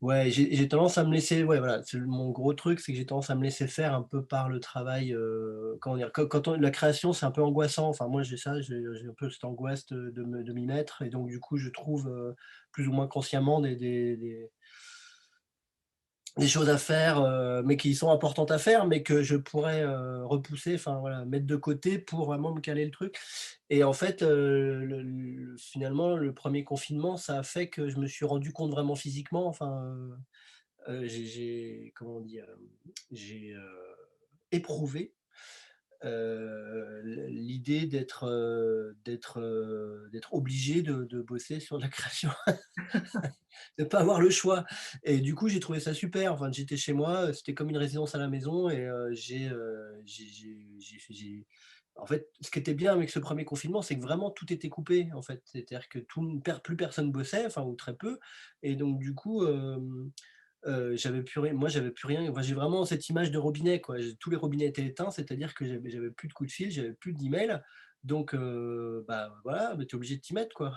Ouais, j'ai tendance à me laisser ouais, voilà, c'est mon gros truc, c'est que j'ai tendance à me laisser faire un peu par le travail, comment dire? Quand on la création, c'est un peu angoissant, enfin moi j'ai ça, j'ai un peu cette angoisse de m'y mettre et donc du coup je trouve, plus ou moins consciemment des choses à faire, mais qui sont importantes à faire, mais que je pourrais, repousser, enfin voilà, mettre de côté pour vraiment me caler le truc et en fait, finalement, le premier confinement, ça a fait que je me suis rendu compte vraiment physiquement, enfin, j'ai comment dire? J'ai, éprouvé, l'idée d'être obligé de bosser sur la création. De pas avoir le choix et du coup, j'ai trouvé ça super. Enfin, j'étais chez moi, c'était comme une résidence à la maison et j'ai en fait, ce qui était bien avec ce premier confinement, c'est que vraiment tout était coupé, en fait. C'est-à-dire que tout plus personne bossait, enfin ou très peu et donc du coup, j'avais plus rien moi, j'avais plus rien. Enfin, j'ai vraiment cette image de robinet, quoi. Tous les robinets étaient éteints, c'est-à-dire que j'avais plus de coups de fil, j'avais plus d'emails donc bah, voilà, bah, tu es obligé de t'y mettre, quoi.